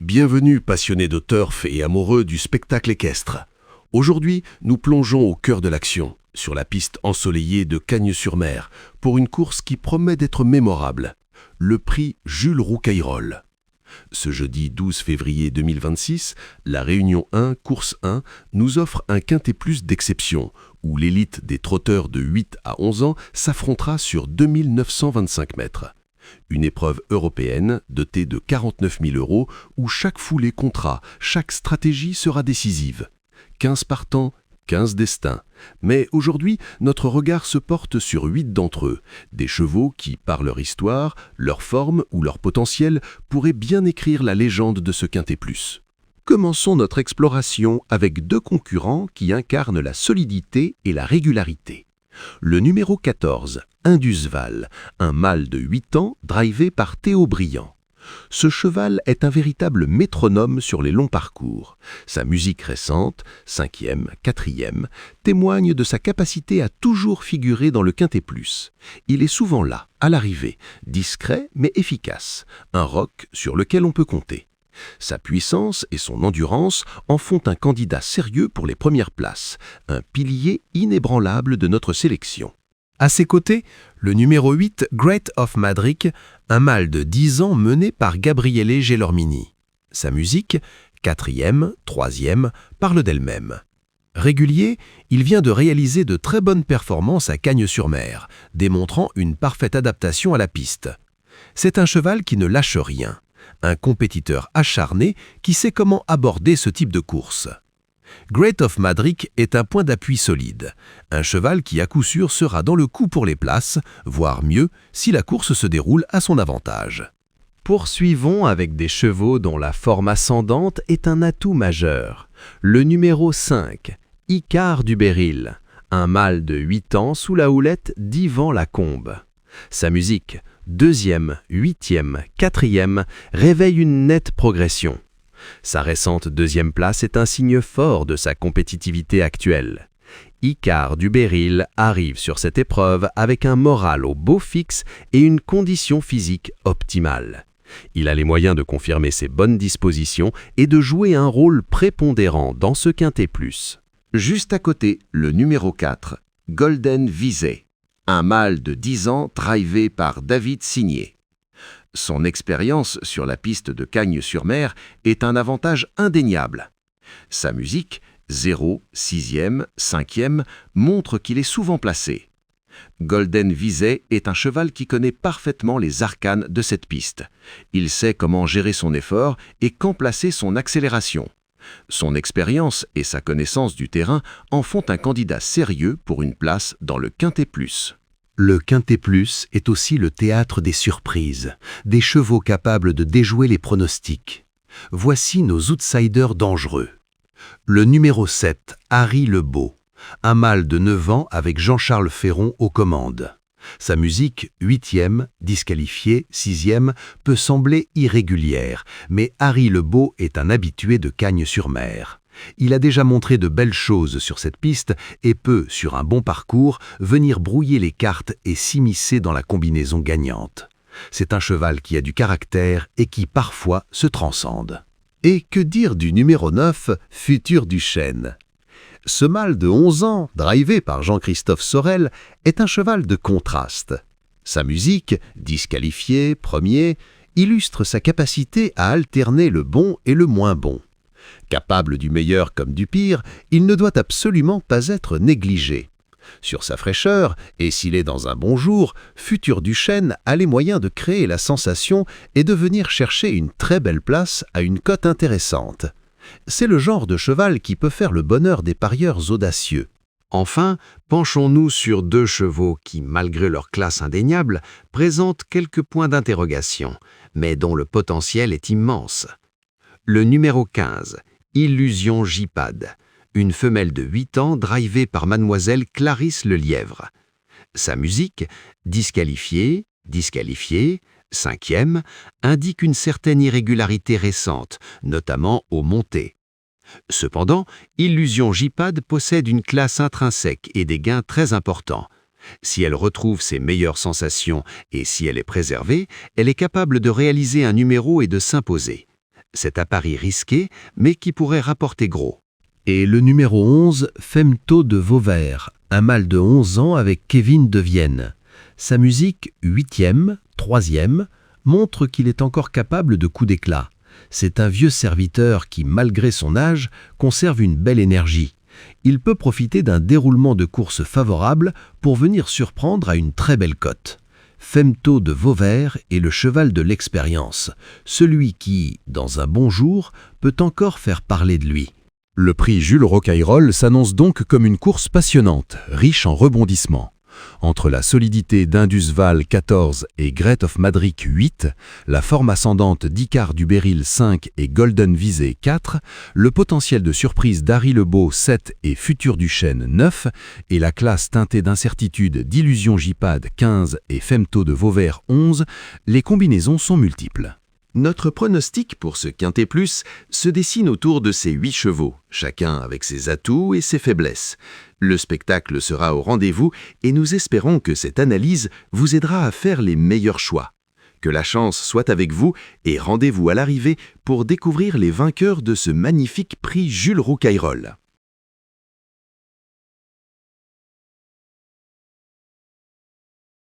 Bienvenue passionnés de turf et amoureux du spectacle équestre. Aujourd'hui, nous plongeons au cœur de l'action, sur la piste ensoleillée de Cagnes-sur-Mer, pour une course qui promet d'être mémorable, le prix Jules Roucayrol. Ce jeudi 12 février 2026, la Réunion 1, course 1, nous offre un quintet plus d'exception, où l'élite des trotteurs de 8 à 11 ans s'affrontera sur 2925 mètres. Une épreuve européenne dotée de 49 000 € où chaque foulée comptera, chaque stratégie sera décisive. 15 partants, 15 destins. Mais aujourd'hui, notre regard se porte sur 8 d'entre eux, des chevaux qui, par leur histoire, leur forme ou leur potentiel, pourraient bien écrire la légende de ce quintet plus. Commençons notre exploration avec 2 concurrents qui incarnent la solidité et la régularité. Le numéro 14, Indusval, un mâle de 8 ans drivé par Théo Briand. Ce cheval est un véritable métronome sur les longs parcours. Sa musique récente, 5e, 4e, témoigne de sa capacité à toujours figurer dans le quintet plus. Il est souvent là, à l'arrivée, discret mais efficace, un roc sur lequel on peut compter. Sa puissance et son endurance en font un candidat sérieux pour les premières places, un pilier inébranlable de notre sélection. À ses côtés, le numéro 8, Great of Madrick, un mâle de 10 ans mené par Gabriele Gelormini. Sa musique, 4e, 3e, parle d'elle-même. Régulier, il vient de réaliser de très bonnes performances à Cagnes-sur-Mer, démontrant une parfaite adaptation à la piste. C'est un cheval qui ne lâche rien, un compétiteur acharné qui sait comment aborder ce type de course. Great of Madrick est un point d'appui solide, un cheval qui à coup sûr sera dans le coup pour les places, voire mieux si la course se déroule à son avantage. Poursuivons avec des chevaux dont la forme ascendante est un atout majeur. Le numéro 5, Icare du Béryl, un mâle de 8 ans sous la houlette d'Yvan Lacombe. Sa musique, 2e, 8e, 4e, réveille une nette progression. Sa récente 2e place est un signe fort de sa compétitivité actuelle. Icare du Béryl arrive sur cette épreuve avec un moral au beau fixe et une condition physique optimale. Il a les moyens de confirmer ses bonnes dispositions et de jouer un rôle prépondérant dans ce quintet plus. Juste à côté, le numéro 4, Golden Visay, un mâle de 10 ans drivé par David Signé. Son expérience sur la piste de Cagnes-sur-Mer est un avantage indéniable. Sa musique, 0, 6e, 5e, montre qu'il est souvent placé. Golden Visay est un cheval qui connaît parfaitement les arcanes de cette piste. Il sait comment gérer son effort et quand placer son accélération. Son expérience et sa connaissance du terrain en font un candidat sérieux pour une place dans le quintet plus. Le quintet plus est aussi le théâtre des surprises, des chevaux capables de déjouer les pronostics. Voici nos outsiders dangereux. Le numéro 7, Harry Le Beau, un mâle de 9 ans avec Jean-Charles Ferron aux commandes. Sa musique, 8e, disqualifiée, 6e, peut sembler irrégulière, mais Harry Le Beau est un habitué de Cagnes-sur-Mer. Il a déjà montré de belles choses sur cette piste et peut, sur un bon parcours, venir brouiller les cartes et s'immiscer dans la combinaison gagnante. C'est un cheval qui a du caractère et qui parfois se transcende. Et que dire du numéro 9, Futur du Chêne? Ce mâle de 11 ans, drivé par Jean-Christophe Sorel, est un cheval de contraste. Sa musique, disqualifiée, premier, illustre sa capacité à alterner le bon et le moins bon. Capable du meilleur comme du pire, il ne doit absolument pas être négligé. Sur sa fraîcheur, et s'il est dans un bon jour, Futur du Chêne a les moyens de créer la sensation et de venir chercher une très belle place à une cote intéressante. C'est le genre de cheval qui peut faire le bonheur des parieurs audacieux. Enfin, penchons-nous sur 2 chevaux qui, malgré leur classe indéniable, présentent quelques points d'interrogation, mais dont le potentiel est immense. Le numéro 15, Illusion Gypade, une femelle de 8 ans drivée par mademoiselle Clarisse Lelièvre. Sa musique, disqualifiée, 5e, indique une certaine irrégularité récente, notamment aux montées. Cependant, Illusion Gypade possède une classe intrinsèque et des gains très importants. Si elle retrouve ses meilleures sensations et si elle est préservée, elle est capable de réaliser un numéro et de s'imposer. C'est un pari risqué, mais qui pourrait rapporter gros. Et le numéro 11, Femto de Vauvert, un mâle de 11 ans avec Kevin de Vienne. Sa musique, 8e, 3e, montre qu'il est encore capable de coups d'éclat. C'est un vieux serviteur qui, malgré son âge, conserve une belle énergie. Il peut profiter d'un déroulement de course favorable pour venir surprendre à une très belle cote. Femto de Vauvert est le cheval de l'expérience, celui qui, dans un bon jour, peut encore faire parler de lui. Le prix Jules Rocaillerolle s'annonce donc comme une course passionnante, riche en rebondissements. Entre la solidité d'Indusval 14 et Great of Madrid 8, la forme ascendante d'Icar du Beryl 5 et Golden Visée 4, le potentiel de surprise d'Harry Lebeau 7 et Futur du Chêne 9, et la classe teintée d'incertitude d'Illusion Jipad 15 et Femto de Vauvert 11, les combinaisons sont multiples. Notre pronostic pour ce Quintet Plus se dessine autour de ces 8 chevaux, chacun avec ses atouts et ses faiblesses. Le spectacle sera au rendez-vous et nous espérons que cette analyse vous aidera à faire les meilleurs choix. Que la chance soit avec vous et rendez-vous à l'arrivée pour découvrir les vainqueurs de ce magnifique prix Jules Rocaillerolle.